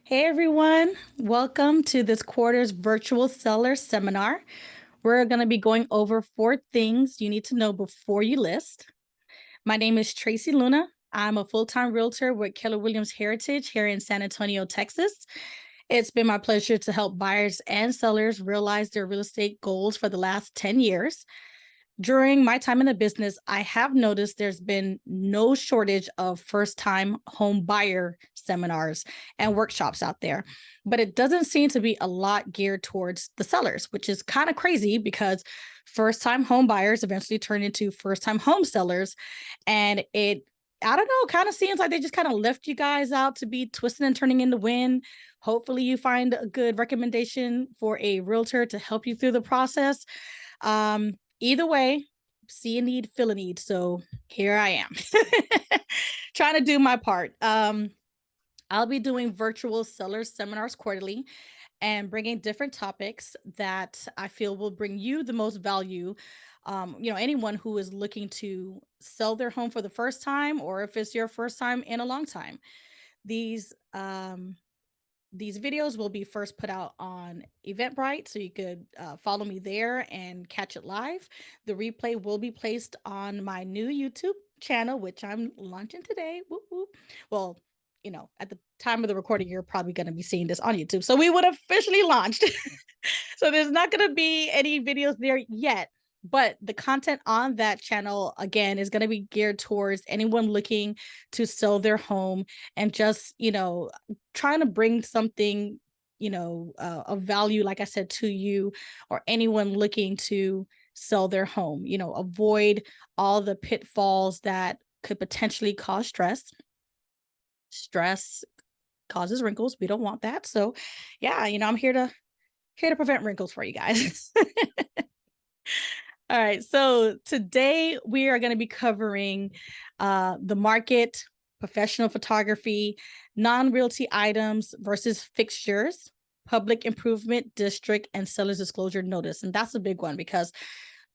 Hey everyone, welcome to this quarter's virtual seller seminar. We're going to be going over 4 things you need to know before you list. My name is Tracy Luna. I'm a full-time realtor with Keller Williams Heritage here in San Antonio, Texas. It's been my pleasure to help buyers and sellers realize their real estate goals for the last 10 years. During my time in the business, I have noticed there's been no shortage of first-time home buyer seminars and workshops out there, but it doesn't seem to be a lot geared towards the sellers, which is kind of crazy because first-time home buyers eventually turn into first-time home sellers. And I don't know, kind of seems like they just kind of left you guys out to be twisting and turning in the wind. Hopefully you find a good recommendation for a realtor to help you through the process. Either way, see a need, fill a need. So here I am trying to do my part. I'll be doing virtual seller seminars quarterly and bringing different topics that I feel will bring you the most value. Anyone who is looking to sell their home for the first time, or if it's your first time in a long time. These these videos will be first put out on Eventbrite, so you could follow me there and catch it live. The replay will be placed on my new YouTube channel, which I'm launching today. Whoop, whoop. Well, at the time of the recording, you're probably going to be seeing this on YouTube. So we would officially launched. So there's not going to be any videos there yet. But the content on that channel, again, is going to be geared towards anyone looking to sell their home and just, trying to bring something, of value, like I said, to you or anyone looking to sell their home, avoid all the pitfalls that could potentially cause stress. Stress causes wrinkles. We don't want that. So yeah, I'm here to prevent wrinkles for you guys. All right, so today we are going to be covering the market, professional photography, non-realty items versus fixtures, public improvement district, and seller's disclosure notice. And that's a big one because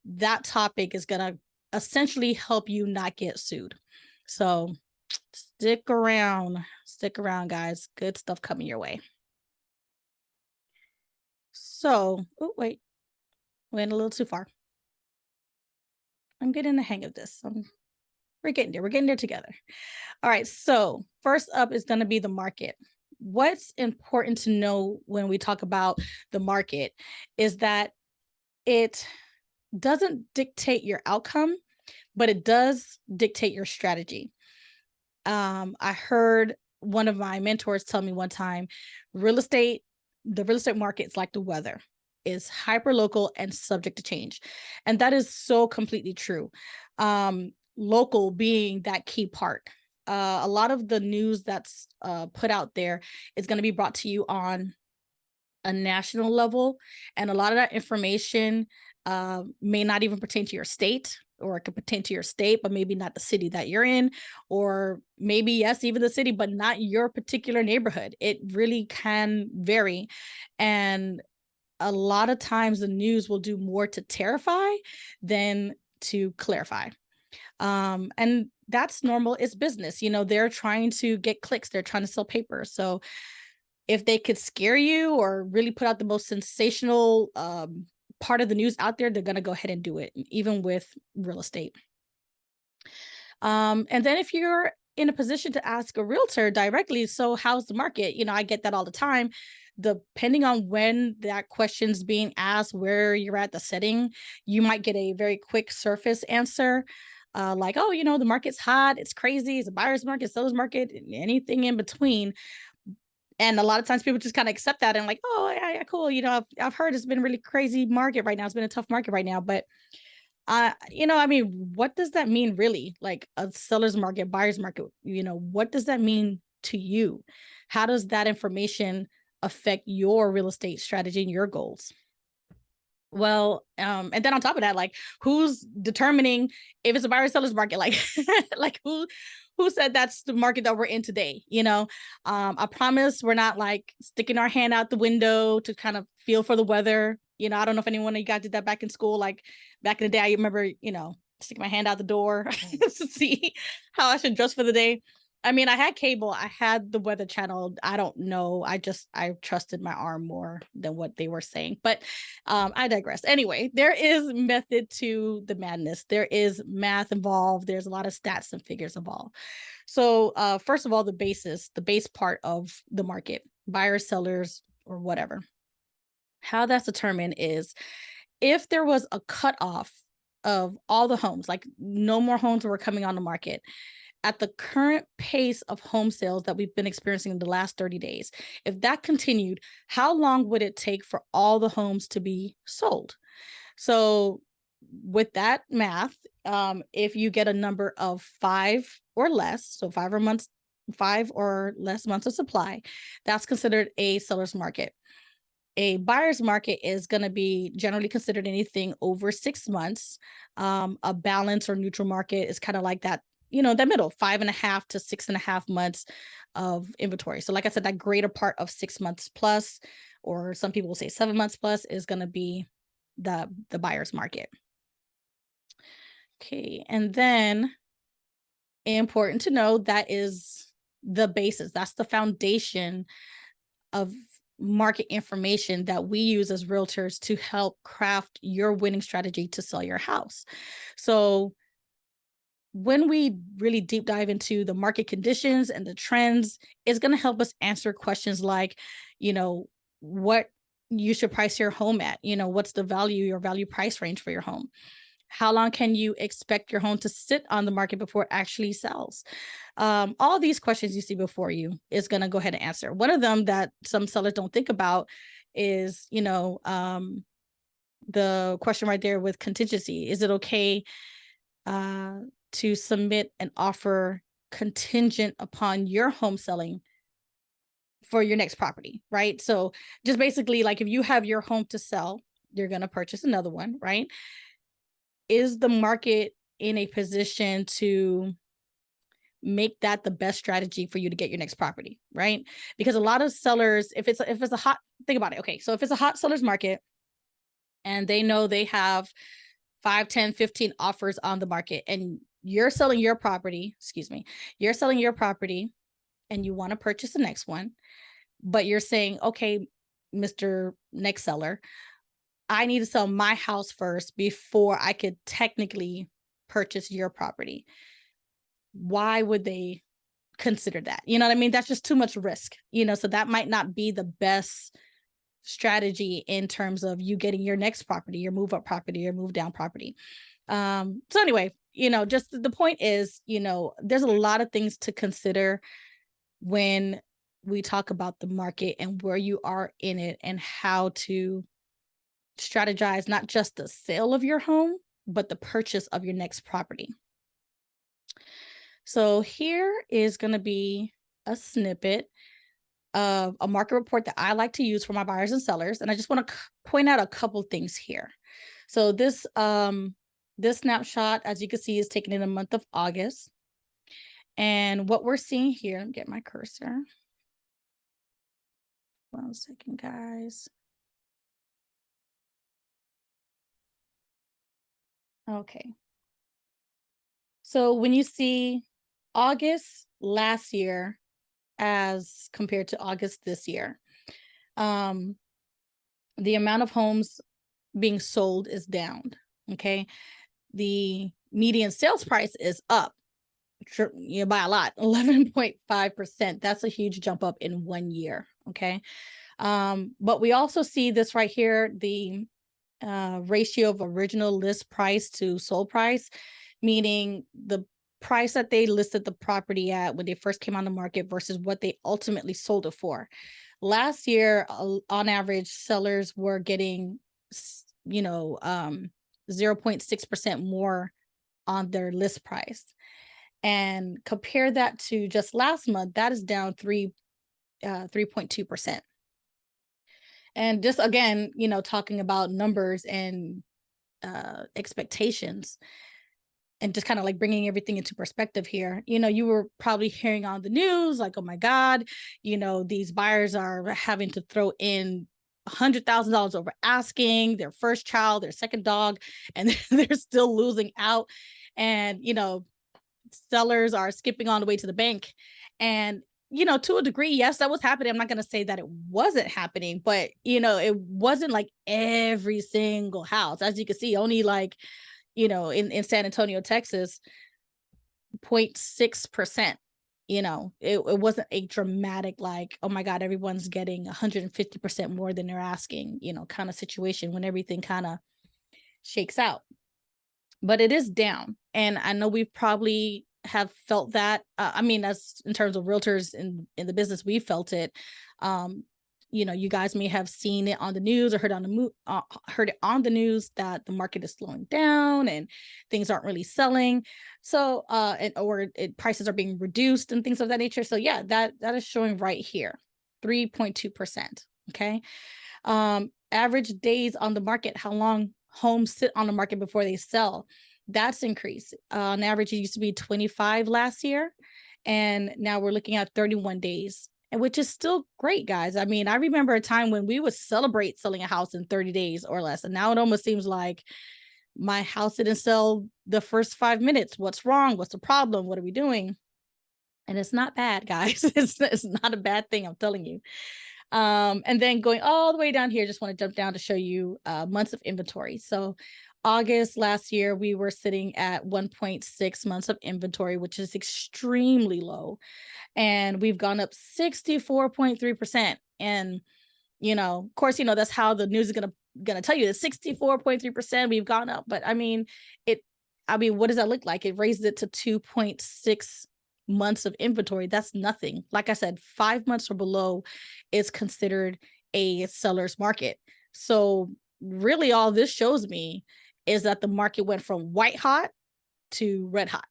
that topic is going to essentially help you not get sued. So stick around, guys. Good stuff coming your way. So, oh, wait, went a little too far. I'm getting the hang of this. We're getting there. We're getting there together. All right. So first up is going to be the market. What's important to know when we talk about the market is that it doesn't dictate your outcome, but it does dictate your strategy. I heard one of my mentors tell me one time, the real estate market is like the weather, is hyper local and subject to change. And that is so completely true. Local being that key part. A lot of the news that's put out there is going to be brought to you on a national level. And a lot of that information may not even pertain to your state, or it could pertain to your state, but maybe not the city that you're in, or maybe, yes, even the city, but not your particular neighborhood. It really can vary. And a lot of times the news will do more to terrify than to clarify. And that's normal. It's business. They're trying to get clicks. They're trying to sell paper. So if they could scare you or really put out the most sensational part of the news out there, they're going to go ahead and do it, even with real estate. And then if you're in a position to ask a realtor directly, so how's the market? I get that all the time. Depending on when that question's being asked, where you're at the setting, you might get a very quick surface answer. Like, oh, the market's hot, it's crazy, it's a buyer's market, seller's market, anything in between. And a lot of times people just kind of accept that and like, oh, yeah, cool. I've heard it's been a really crazy market right now. It's been a tough market right now. But, what does that mean really? Like a seller's market, buyer's market, what does that mean to you? How does that information affect your real estate strategy and your goals? Well, and then on top of that, like who's determining if it's a buyer or seller's market? Like, like who said that's the market that we're in today? I promise we're not like sticking our hand out the window to kind of feel for the weather. I don't know if anyone of you guys did that back in school. Like back in the day, I remember, sticking my hand out the door to see how I should dress for the day. I mean, I had cable, I had the Weather Channel. I don't know. I trusted my arm more than what they were saying. But I digress. Anyway, there is method to the madness. There is math involved. There's a lot of stats and figures involved. So first of all, the base part of the market, buyers, sellers, or whatever. How that's determined is if there was a cutoff of all the homes, like no more homes were coming on the market at the current pace of home sales that we've been experiencing in the last 30 days, if that continued, how long would it take for all the homes to be sold? So with that math, if you get a number of 5 or less, so 5 or less months of supply, that's considered a seller's market. A buyer's market is going to be generally considered anything over 6 months. A balance or neutral market is kind of like that, that middle, 5.5 to 6.5 months of inventory. So like I said, that greater part of 6 months plus, or some people will say 7 months plus, is going to be the buyer's market. Okay. And then important to know, that is the basis. That's the foundation of market information that we use as realtors to help craft your winning strategy to sell your house. So when we really deep dive into the market conditions and the trends, it's going to help us answer questions like, what you should price your home at, what's the value, your value price range for your home? How long can you expect your home to sit on the market before it actually sells? All these questions you see before you is going to go ahead and answer. One of them that some sellers don't think about is, the question right there with contingency. Is it okay to submit an offer contingent upon your home selling for your next property, right? So just basically, like, if you have your home to sell, you're going to purchase another one, right? Is the market in a position to make that the best strategy for you to get your next property, right? Because a lot of sellers, if it's a hot, think about it. Okay, so if it's a hot seller's market and they know they have 5, 10, 15 offers on the market, and you're selling your property, and you want to purchase the next one, but you're saying, okay, Mr. Next Seller, I need to sell my house first before I could technically purchase your property. Why would they consider that? You know what I mean? That's just too much risk, so that might not be the best strategy in terms of you getting your next property, your move up property, your move down property. So anyway, just the point is, there's a lot of things to consider when we talk about the market and where you are in it and how to strategize not just the sale of your home, but the purchase of your next property. So here is going to be a snippet of a market report that I like to use for my buyers and sellers. And I just want to point out a couple things here. So this snapshot, as you can see, is taken in the month of August. And what we're seeing here, let me get my cursor. 1 second, guys. Okay. So when you see August last year as compared to August this year, the amount of homes being sold is down. Okay. The median sales price is up by a lot, 11.5%. That's a huge jump up in 1 year. Okay. But we also see this right here, the ratio of original list price to sold price, meaning the price that they listed the property at when they first came on the market versus what they ultimately sold it for. Last year, on average, sellers were getting, 0.6% more on their list price. And compare that to just last month, that is down 3.2%. And just again, talking about numbers and expectations, and just kind of like bringing everything into perspective here. You were probably hearing on the news, like, oh my God, these buyers are having to throw in $100,000 over asking, their first child, their second dog, and they're still losing out. And, sellers are skipping on the way to the bank. And, to a degree, yes, that was happening. I'm not going to say that it wasn't happening, but, it wasn't like every single house. As you can see, only like, in San Antonio, Texas, 0.6%. It wasn't a dramatic, like, oh my God, everyone's getting 150% more than they're asking, kind of situation when everything kind of shakes out. But it is down. And I know we probably have felt that. As in terms of realtors in the business, we felt it. You guys may have seen it on the news or heard it on the news that the market is slowing down and things aren't really selling. So, prices are being reduced and things of that nature. So yeah, that is showing right here, 3.2%. Okay. Average days on the market, how long homes sit on the market before they sell, that's increased. On average, it used to be 25 last year, and now we're looking at 31 days, which is still great, guys. I remember a time when we would celebrate selling a house in 30 days or less, and now it almost seems like my house didn't sell the first 5 minutes. What's wrong? What's the problem? What are we doing? And it's not bad, guys. It's not a bad thing, I'm telling you. And then going all the way down here, just want to jump down to show you months of inventory. So August last year, we were sitting at 1.6 months of inventory, which is extremely low. And we've gone up 64.3%. And, of course, that's how the news is gonna tell you that 64.3% we've gone up. But what does that look like? It raises it to 2.6 months of inventory. That's nothing. Like I said, 5 months or below is considered a seller's market. So really all this shows me is that the market went from white hot to red hot.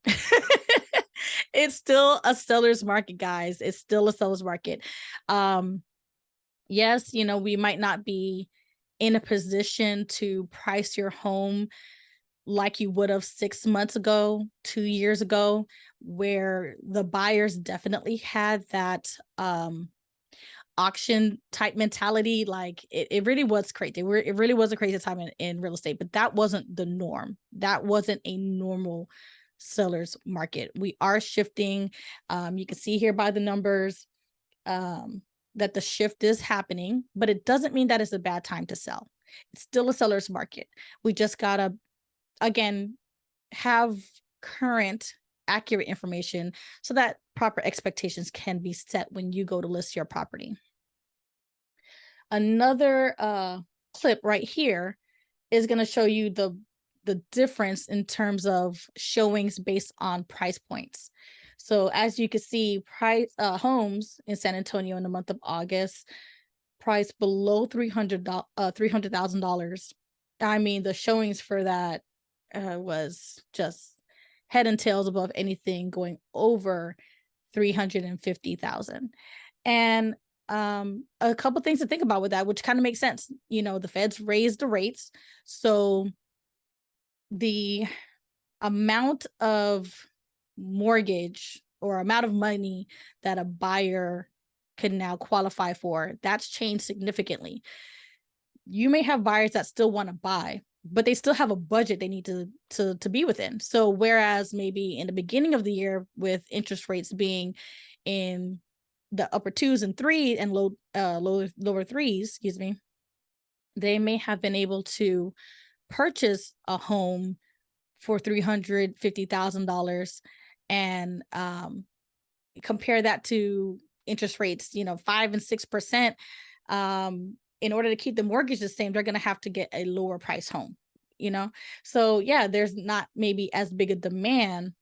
It's still a seller's market, guys. It's still a seller's market. Yes, we might not be in a position to price your home like you would have 6 months ago, 2 years ago, where the buyers definitely had that auction type mentality. Like it really was crazy. It really was a crazy time in real estate, but that wasn't the norm. That wasn't a normal seller's market. We are shifting. You can see here by the numbers that the shift is happening, but it doesn't mean that it's a bad time to sell. It's still a seller's market. We just gotta, again, have current accurate information so that proper expectations can be set when you go to list your property. Another clip right here is going to show you the difference in terms of showings based on price points. So as you can see, homes in San Antonio in the month of August priced below $300,000. The showings for that was just head and tails above anything going over 350,000. And a couple things to think about with that, which kind of makes sense. The feds raised the rates, so the amount of mortgage or amount of money that a buyer can now qualify for, that's changed significantly. You may have buyers that still want to buy, but they still have a budget they need to be within. So whereas maybe in the beginning of the year with interest rates being in the upper 2s and 3 and lower 3s, they may have been able to purchase a home for $350,000 and compare that to interest rates, 5 and 6%. In order to keep the mortgage the same, they're going to have to get a lower price home, So yeah, there's not maybe as big a demand,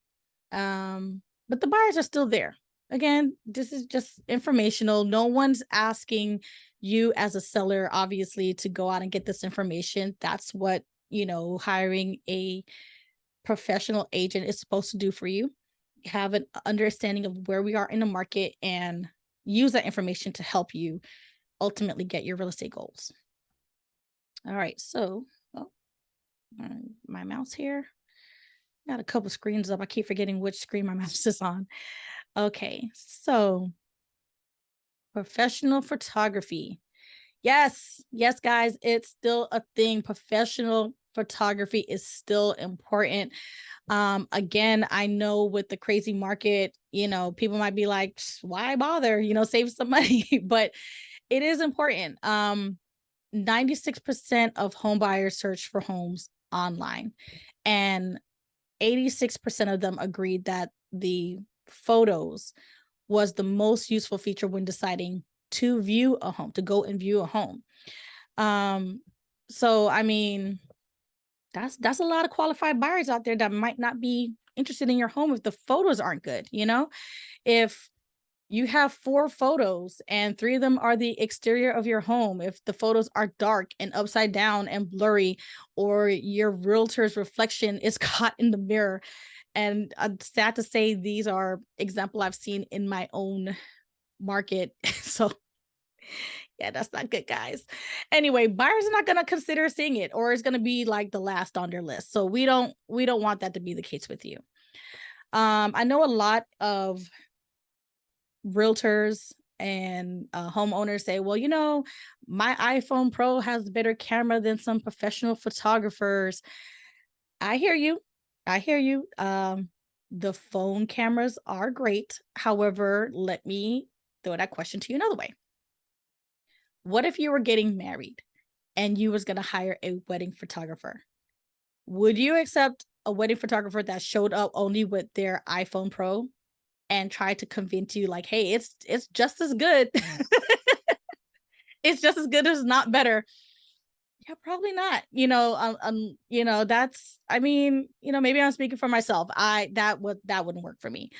but the buyers are still there. Again, this is just informational. No one's asking you as a seller, obviously, to go out and get this information. That's what, hiring a professional agent is supposed to do for you. Have an understanding of where we are in the market and use that information to help you ultimately get your real estate goals. All right, so my mouse here. Got a couple screens up. I keep forgetting which screen my mouse is on. Okay, so professional photography. Yes, guys, it's still a thing. Professional photography is still important. Again, I know with the crazy market, people might be like, why bother, save some money, but it is important. 96% of home buyers search for homes online, and 86% of them agreed that the photos was the most useful feature when deciding to view a home, to go and view a home. So I mean, that's a lot of qualified buyers out there that might not be interested in your home if the photos aren't good. If you have 4 photos and 3 of them are the exterior of your home, if the photos are dark and upside down and blurry, or your realtor's reflection is caught in the mirror, and I'm sad to say these are example I've seen in my own market. So yeah, that's not good, guys. Anyway, buyers are not going to consider seeing it, or it's going to be like the last on their list. So we don't want that to be the case with you. I know a lot of realtors and homeowners say, well, my iPhone Pro has better camera than some professional photographers. I hear you. The phone cameras are great. However, let me throw that question to you another way. What if you were getting married and you was going to hire a wedding photographer? Would you accept a wedding photographer that showed up only with their iPhone Pro and tried to convince you like, hey, it's just as good. It's just as good as not better? Yeah, probably not. That's, I mean, maybe I'm speaking for myself. That wouldn't work for me.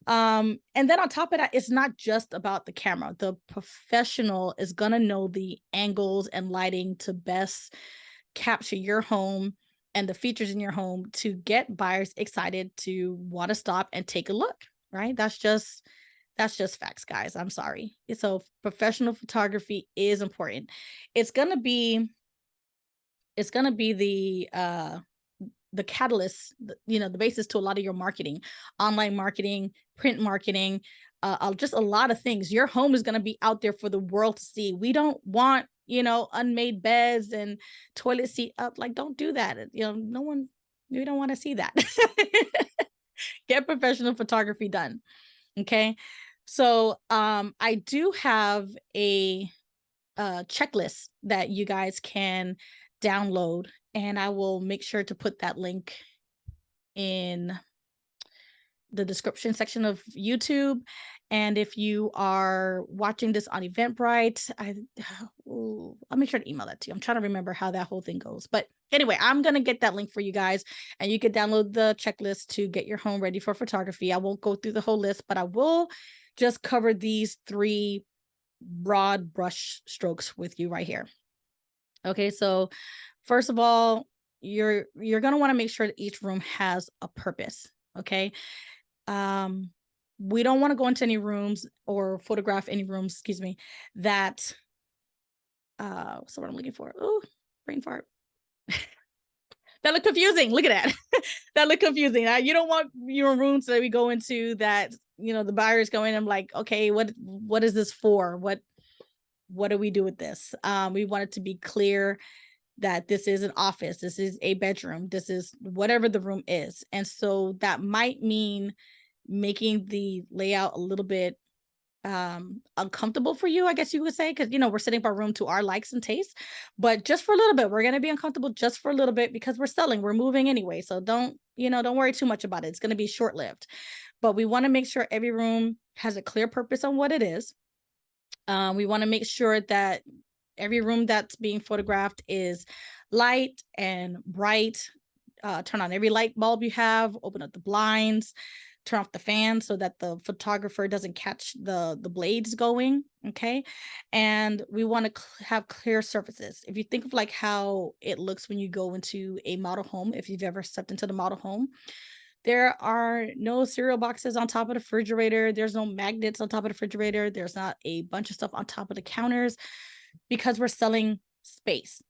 And then on top of that, it's not just about the camera. The professional is going to know the angles and lighting to best capture your home and the features in your home to get buyers excited to want to stop and take a look, right? That's just facts, guys. I'm sorry. So professional photography is important. It's going to be the catalyst, the basis to a lot of your marketing, online marketing, print marketing, just a lot of things. Your home is going to be out there for the world to see. We don't want, unmade beds and toilet seat up. Like, don't do that. We don't want to see that. Get professional photography done. Okay. So, I do have a checklist that you guys can download, and I will make sure to put that link in the description section of YouTube. And if you are watching this on Eventbrite, I'll make sure to email that to you. I'm trying to remember how that whole thing goes. But anyway, I'm going to get that link for you guys, and you can download the checklist to get your home ready for photography. I won't go through the whole list, but I will just cover these 3 broad brush strokes with you right here. Okay, so first of all, you're going to want to make sure that each room has a purpose. Okay. We don't want to go into any rooms or photograph any rooms, excuse me, that what's the word I'm looking for? Oh, brain fart. That look confusing. Look at that. That look confusing. You don't want your rooms that we go into that, the buyers go in and like, okay, what is this for? What do we do with this? We want it to be clear that this is an office, this is a bedroom, this is whatever the room is. And so that might mean making the layout a little bit uncomfortable for you, I guess you would say, because we're setting up our room to our likes and tastes, but just for a little bit. We're going to be uncomfortable just for a little bit because we're moving anyway. So don't worry too much about it. It's going to be short-lived, but we want to make sure every room has a clear purpose on what it is. We want to make sure that every room that's being photographed is light and bright. Turn on every light bulb you have, open up the blinds, turn off the fan so that the photographer doesn't catch the blades going. Okay. And we want to have clear surfaces. If you think of like how it looks when you go into a model home, if you've ever stepped into the model home, there are no cereal boxes on top of the refrigerator. There's no magnets on top of the refrigerator. There's not a bunch of stuff on top of the counters, because we're selling space.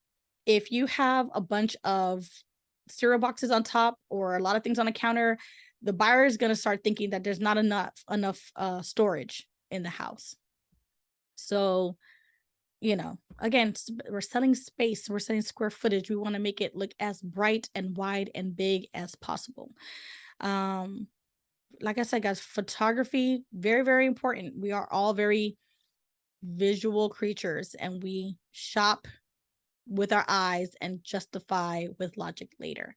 If you have a bunch of cereal boxes on top or a lot of things on the counter, the buyer is going to start thinking that there's not enough storage in the house. So again, we're selling space, we're selling square footage. We want to make it look as bright and wide and big as possible. Um, like I said, guys, photography, very, very important. We are all very visual creatures and we shop with our eyes and justify with logic later.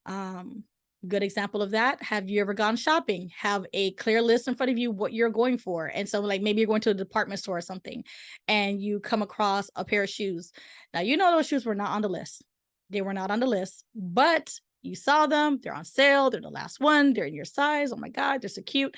Um, Good example of that. Have you ever gone shopping? Have a clear list in front of you what you're going for. And so like maybe you're going to a department store or something and you come across a pair of shoes. Now, those shoes were not on the list. They were not on the list, but you saw them, they're on sale, they're the last one, they're in your size. Oh my God, they're so cute.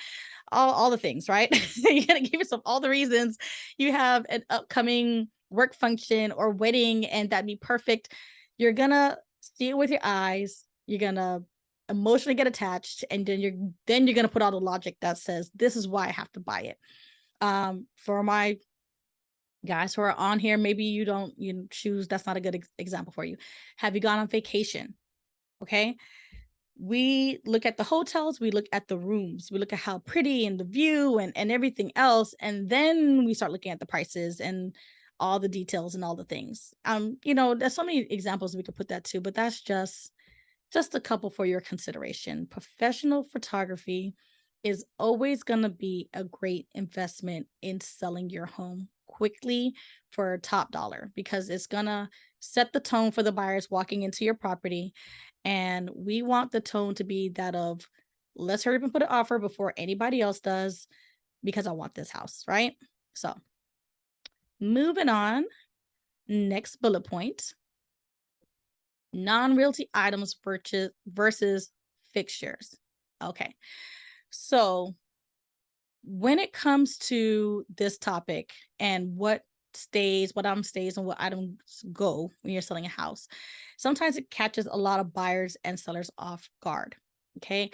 All the things, right? You gotta give yourself all the reasons. You have an upcoming work function or wedding and that'd be perfect. You're gonna see it with your eyes. You're gonna emotionally get attached, and then you're gonna put all the logic that says this is why I have to buy it. For my guys who are on here, maybe you don't choose, that's not a good example for you. Have you gone on vacation? Okay, we look at the hotels, we look at the rooms, we look at how pretty and the view and everything else, and then we start looking at the prices and all the details and all the things. There's so many examples we could put that to, but that's just a couple for your consideration. Professional photography is always going to be a great investment in selling your home quickly for top dollar, because it's going to set the tone for the buyers walking into your property. And we want the tone to be that of, let's hurry up and put an offer before anybody else does, because I want this house, right? So moving on, next bullet point. Non-realty items versus fixtures. Okay. So when it comes to this topic and what item stays and what items go when you're selling a house, sometimes it catches a lot of buyers and sellers off guard. Okay.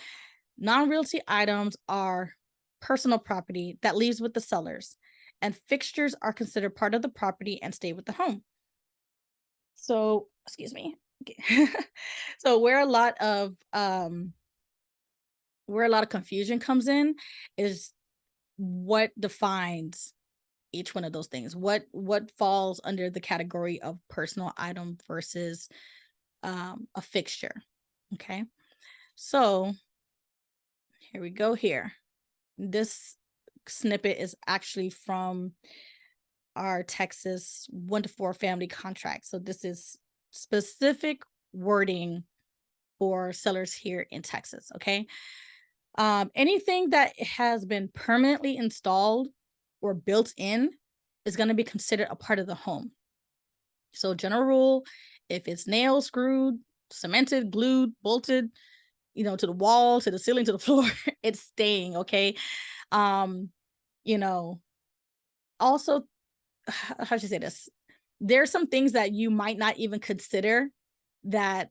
Non-realty items are personal property that leaves with the sellers, and fixtures are considered part of the property and stay with the home. So, excuse me. So where a lot of confusion comes in is what defines each one of those things. What falls under the category of personal item versus a fixture. Okay. So here we go here. This snippet is actually from our Texas 1-to-4 family contract. So this is specific wording for sellers here in Texas. Okay. Anything that has been permanently installed or built in is going to be considered a part of the home. So general rule, if it's nailed, screwed, cemented, glued, bolted, to the wall, to the ceiling, to the floor, it's staying. Okay. You know, Also, how should I say this? There's some things that you might not even consider that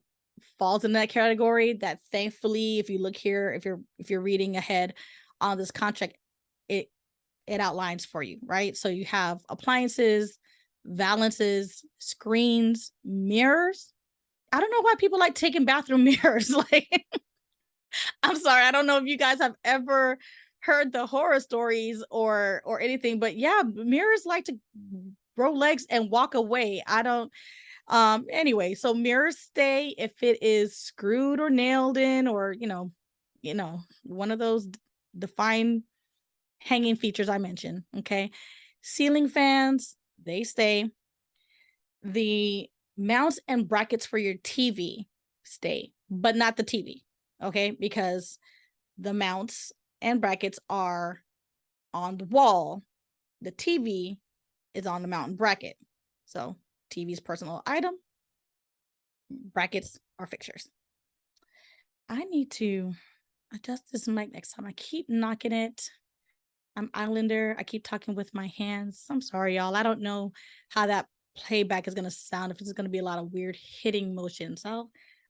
falls in that category, that thankfully, if you look here, if you're reading ahead on this contract, it outlines for you, right? So you have appliances, valances, screens, mirrors. I don't know why people like taking bathroom mirrors. Like, I'm sorry, I don't know if you guys have ever heard the horror stories or anything, but yeah, mirrors like to grow legs and walk away. I don't Anyway, so mirrors stay if it is screwed or nailed in, or one of those defined hanging features I mentioned. Okay. Ceiling fans, they stay. The mounts and brackets for your TV stay, but not the TV. Okay, because the mounts and brackets are on the wall. The TV is on the mount and bracket. So TV's personal item, brackets are fixtures. I need to adjust this mic next time. I keep knocking it. I'm Islander. I keep talking with my hands. I'm sorry, y'all. I don't know how that playback is going to sound, if it's going to be a lot of weird hitting motions.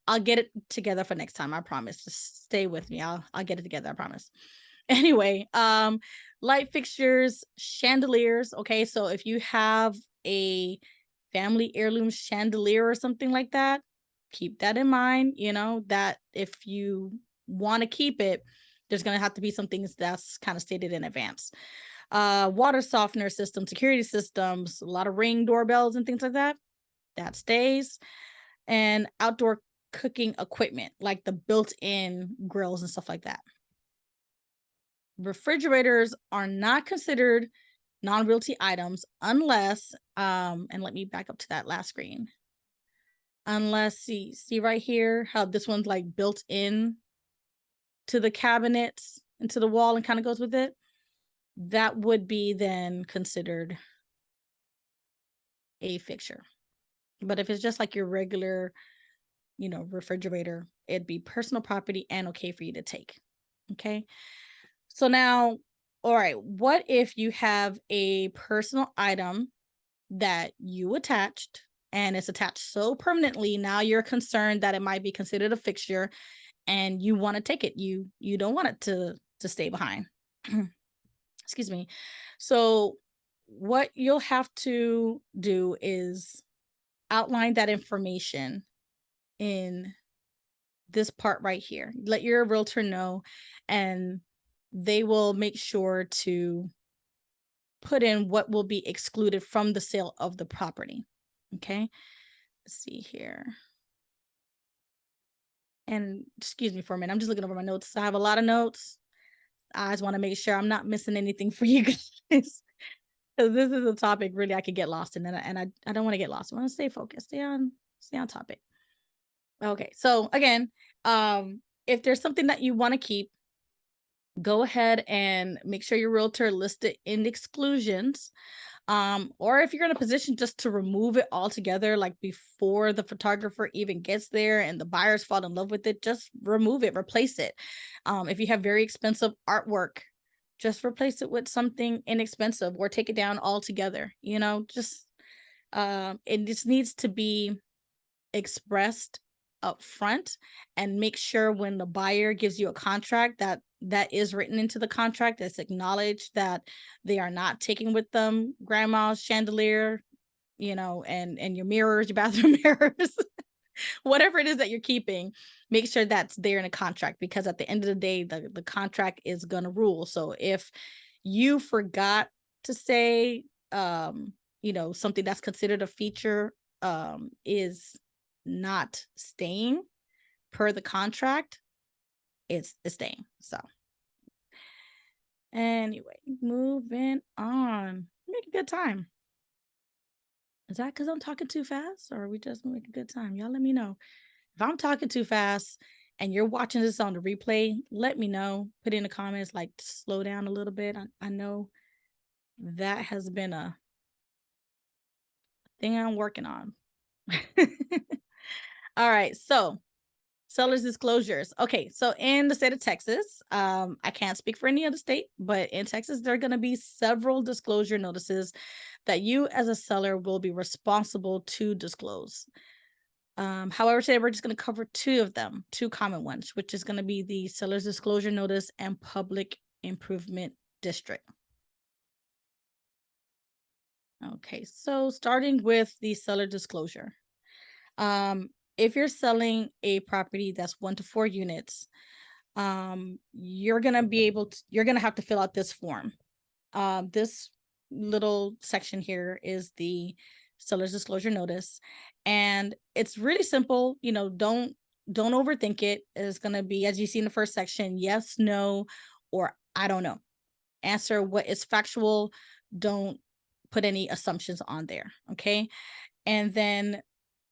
I'll get it together for next time. I promise. Just stay with me. I'll get it together. I promise. Anyway, light fixtures, chandeliers. Okay, so if you have a family heirloom chandelier or something like that, keep that in mind. That if you want to keep it, there's going to have to be some things that's kind of stated in advance. water softener system, security systems, a lot of Ring doorbells and things like that. That stays. And outdoor cooking equipment, like the built-in grills and stuff like that. Refrigerators are not considered non-realty items unless, and let me back up to that last screen. Unless, see right here, how this one's like built in to the cabinets, into the wall and kind of goes with it. That would be then considered a fixture. But if it's just like your regular, refrigerator, it'd be personal property and okay for you to take. Okay. So now, all right, what if you have a personal item that you attached and it's attached so permanently, now you're concerned that it might be considered a fixture and you want to take it. You don't want it to stay behind. Excuse me. So what you'll have to do is outline that information in this part right here. Let your realtor know, and they will make sure to put in what will be excluded from the sale of the property. Okay. Let's see here. And excuse me for a minute. I'm just looking over my notes. I have a lot of notes. I just want to make sure I'm not missing anything for you guys. Because this is a topic really I could get lost in, and I don't want to get lost. I want to stay focused, stay on topic. Okay, so again, if there's something that you want to keep, go ahead and make sure your realtor listed in exclusions. Or if you're in a position just to remove it altogether, like before the photographer even gets there and the buyers fall in love with it, just remove it, replace it. If you have very expensive artwork, just replace it with something inexpensive or take it down altogether. Just it just needs to be expressed up front, and make sure when the buyer gives you a contract that is written into the contract, that's acknowledged that they are not taking with them grandma's chandelier, and your mirrors, your bathroom mirrors, whatever it is that you're keeping. Make sure that's there in a contract, because at the end of the day, the contract is gonna rule. So if you forgot to say, something that's considered a feature is not staying per the contract, it's staying. So anyway, moving on. Make a good time. Is that because I'm talking too fast, or are we just make a good time? Y'all let me know. If I'm talking too fast and you're watching this on the replay, let me know. Put in the comments, like, slow down a little bit. I know that has been a thing I'm working on. All right, so seller's disclosures. Okay, so in the state of Texas, I can't speak for any other state, but in Texas, there are going to be several disclosure notices that you as a seller will be responsible to disclose. However, today we're just going to cover two of them, two common ones, which is going to be the seller's disclosure notice and public improvement district. Okay, so starting with the seller disclosure. If you're selling a property that's 1 to 4 units, you're gonna have to fill out this form. This little section here is the seller's disclosure notice, and it's really simple. Don't overthink it. It's gonna be, as you see in the first section, yes, no, or I don't know. Answer what is factual. Don't put any assumptions on there. Okay, and then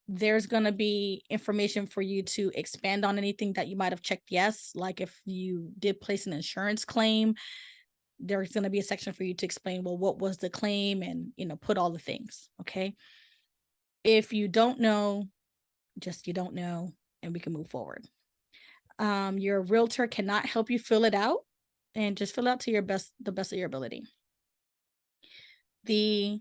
there's going to be information for you to expand on anything that you might have checked yes. Like if you did place an insurance claim, there's going to be a section for you to explain, well, what was the claim, and put all the things. Okay, if you don't know, just you don't know, and we can move forward. Your realtor cannot help you fill it out, and just fill out to the best of your ability. The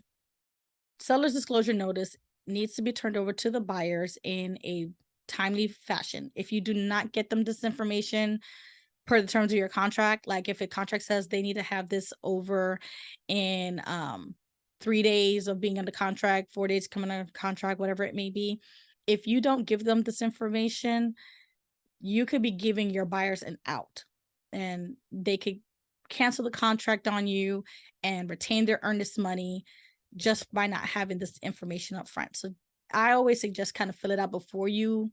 seller's disclosure notice needs to be turned over to the buyers in a timely fashion. If you do not get them this information per the terms of your contract, like if a contract says they need to have this over in 3 days of being under contract, 4 days coming under contract, whatever it may be, if you don't give them this information, you could be giving your buyers an out, and they could cancel the contract on you and retain their earnest money just by not having this information up front. So I always suggest kind of fill it out before you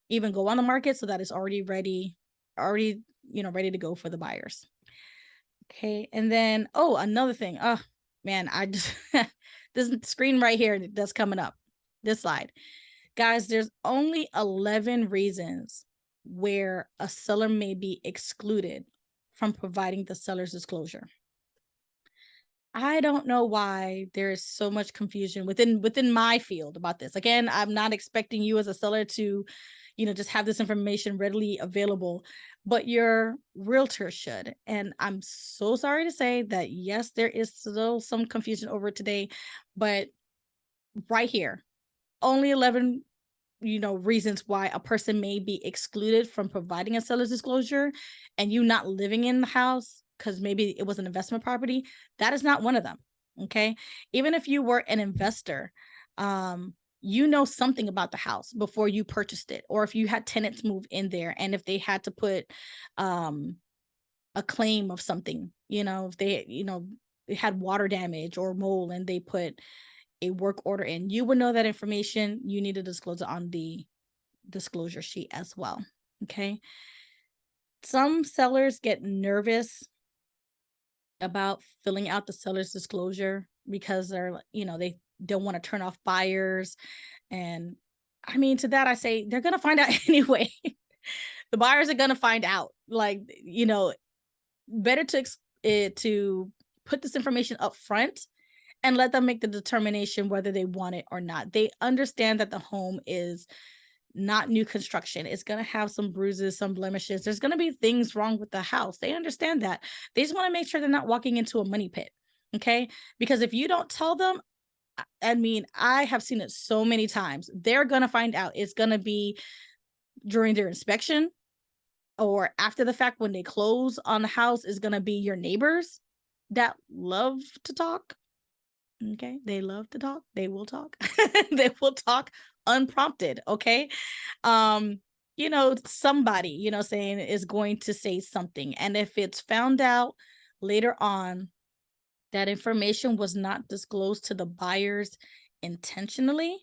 even go on the market so that it's already ready, ready to go for the buyers. Okay. And then, another thing. Oh man, I just, this screen right here that's coming up, this slide. Guys, there's only 11 reasons where a seller may be excluded from providing the seller's disclosure. I don't know why there is so much confusion within my field about this. Again, I'm not expecting you as a seller to, just have this information readily available, but your realtor should. And I'm so sorry to say that, yes, there is still some confusion over it today, but right here, only 11 reasons why a person may be excluded from providing a seller's disclosure, and you not living in the house because maybe it was an investment property. That is not one of them. Okay. Even if you were an investor, something about the house before you purchased it, or if you had tenants move in there and if they had to put a claim of something, if they had water damage or mold and they put a work order in, you would know that information. You need to disclose it on the disclosure sheet as well. Okay. Some sellers get nervous about filling out the seller's disclosure because they don't want to turn off buyers. And I mean, to that, I say they're going to find out anyway. The buyers are going to find out, better to put this information up front and let them make the determination whether they want it or not. They understand that the home is not new construction. It's going to have some bruises, some blemishes. There's going to be things wrong with the house. They understand that. They just want to make sure they're not walking into a money pit. Okay. Because if you don't tell them, I mean, I have seen it so many times. They're going to find out. It's going to be during their inspection or after the fact when they close on the house. Is going to be your neighbors that love to talk. Okay. They love to talk. They will talk. They will talk unprompted. Okay. Somebody, saying is going to say something. And if it's found out later on that information was not disclosed to the buyers intentionally,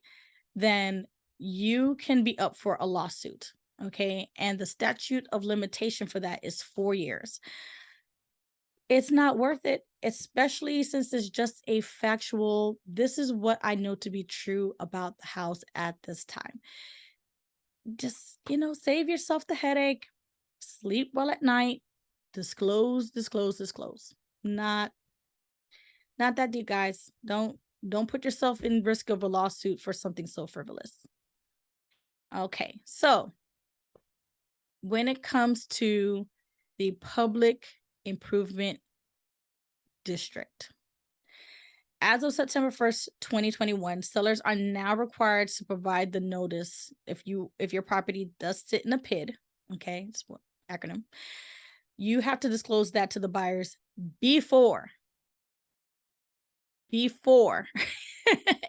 then you can be up for a lawsuit. Okay. And the statute of limitation for that is 4 years. It's not worth it, especially since it's just a factual, this is what I know to be true about the house at this time. Just, save yourself the headache, sleep well at night, disclose. Not that deep, guys. Don't put yourself in risk of a lawsuit for something so frivolous. Okay, so when it comes to the public improvement district, as of September 1st, 2021, sellers are now required to provide the notice if your property does sit in a PID, okay, it's what acronym, you have to disclose that to the buyers before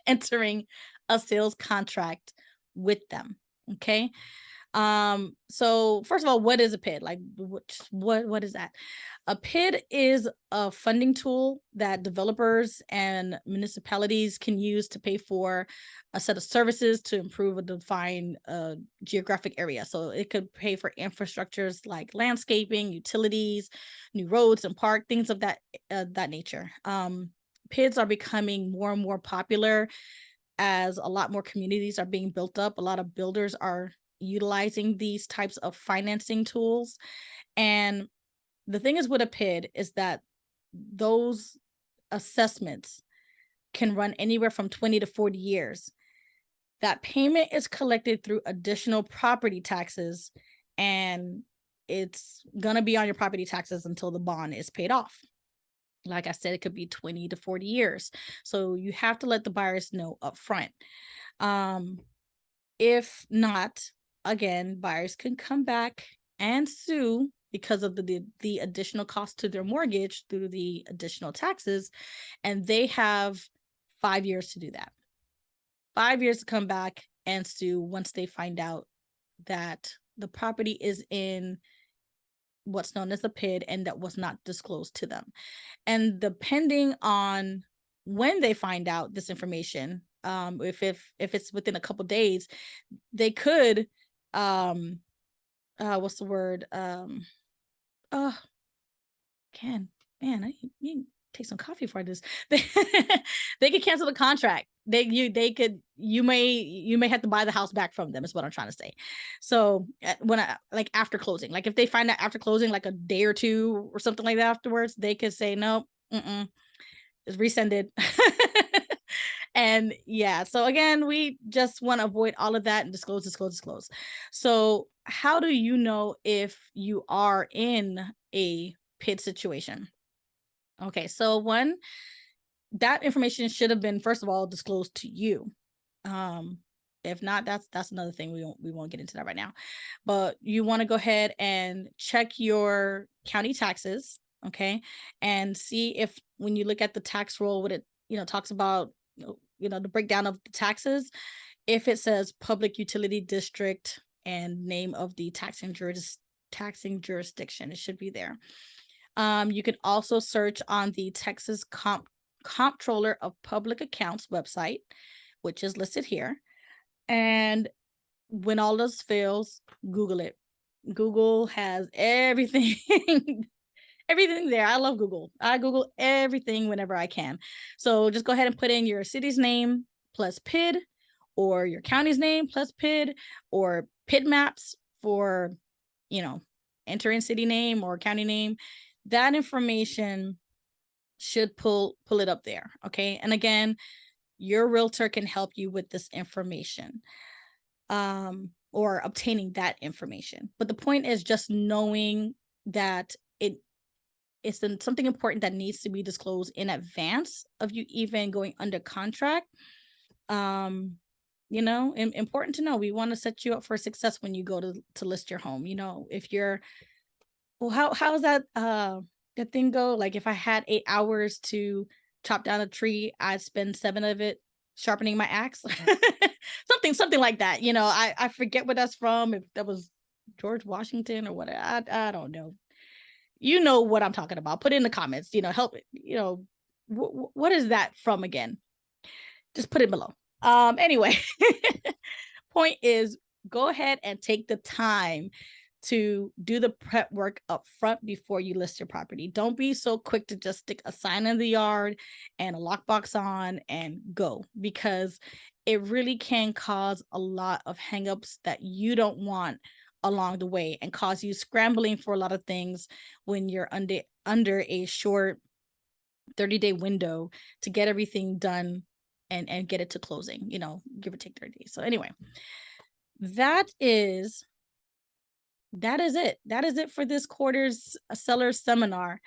entering a sales contract with them. Okay. So first of all, what is a PID? Like what is that? A PID is a funding tool that developers and municipalities can use to pay for a set of services to improve a defined geographic area. So it could pay for infrastructures like landscaping, utilities, new roads and park, things of that nature. PIDs are becoming more and more popular as a lot more communities are being built up. A lot of builders are utilizing these types of financing tools. And the thing is with a PID is that those assessments can run anywhere from 20 to 40 years. That payment is collected through additional property taxes, and it's going to be on your property taxes until the bond is paid off. Like I said, it could be 20 to 40 years. So you have to let the buyers know up front. If not, again, buyers can come back and sue because of the additional cost to their mortgage through the additional taxes. And they have 5 years to do that. 5 years to come back and sue once they find out that the property is in what's known as a PID and that was not disclosed to them. And depending on when they find out this information, if it's within a couple days, they could what's the word? Oh, man, I need to take some coffee for this. They could cancel the contract. You may have to buy the house back from them, is what I'm trying to say. So like after closing, like if they find out after closing, like a day or two or something like that afterwards, they could say no, it's rescinded. And yeah, so again, we just want to avoid all of that and disclose. So how do you know if you are in a PID situation? Okay, so one, that information should have been, first of all, disclosed to you. If not, that's another thing. We won't get into that right now. But you want to go ahead and check your county taxes, okay, and see if when you look at the tax roll, what it talks about, the breakdown of the taxes, if it says public utility district and name of the taxing jurisdiction, it should be there. You can also search on the Texas Comptroller of Public Accounts website, which is listed here. And when all this fails, Google it. Google has everything. Everything there. I love Google. I Google everything whenever I can. So just go ahead and put in your city's name plus PID, or your county's name plus PID, or PID maps for, enter in city name or county name. That information should pull it up there. Okay. And again, your realtor can help you with this information, or obtaining that information. But the point is just knowing that it's something important that needs to be disclosed in advance of you even going under contract. Important to know. We want to set you up for success when you go to list your home. If you're, well, how's that the thing go? Like if I had 8 hours to chop down a tree, I'd spend 7 of it sharpening my axe. something like that. I forget what that's from, if that was George Washington or what. I don't know. You know what I'm talking about. Put it in the comments, help, what is that from again? Just put it below. Anyway, point is, go ahead and take the time to do the prep work up front before you list your property. Don't be so quick to just stick a sign in the yard and a lockbox on and go, because it really can cause a lot of hangups that you don't want along the way, and cause you scrambling for a lot of things when you're under a short 30-day window to get everything done and get it to closing, give or take 30 days. So anyway, that is it. That is it for this quarter's seller seminar.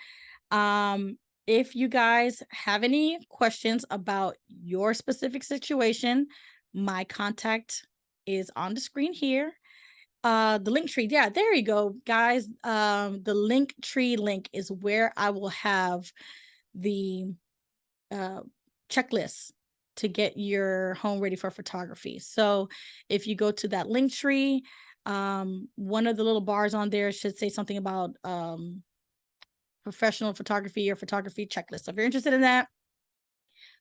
If you guys have any questions about your specific situation, my contact is on the screen here. The link tree, yeah, there you go, guys. The link tree link is where I will have the checklist to get your home ready for photography. So if you go to that link tree, one of the little bars on there should say something about professional photography or photography checklist. So if you're interested in that,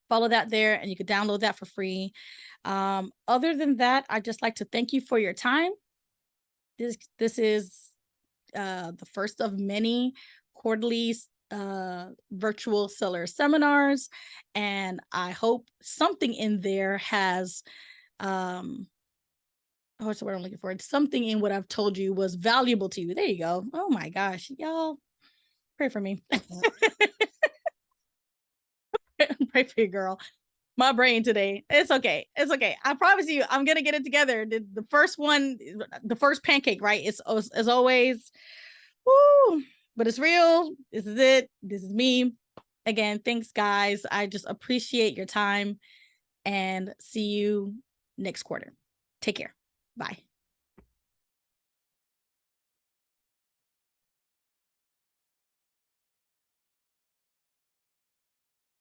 follow that there, and you can download that for free. Other than that, I'd just like to thank you for your time. This is the first of many quarterly virtual seller seminars, and I hope something in there has what's the word I'm looking for? Something in what I've told you was valuable to you. There you go. Oh my gosh, y'all, pray for me. Pray for your girl. My brain today. It's okay. I promise you, I'm gonna get it together. The first one, the first pancake, right? It's as always. Woo! But it's real. This is it. This is me. Again, thanks, guys. I just appreciate your time, and see you next quarter. Take care. Bye.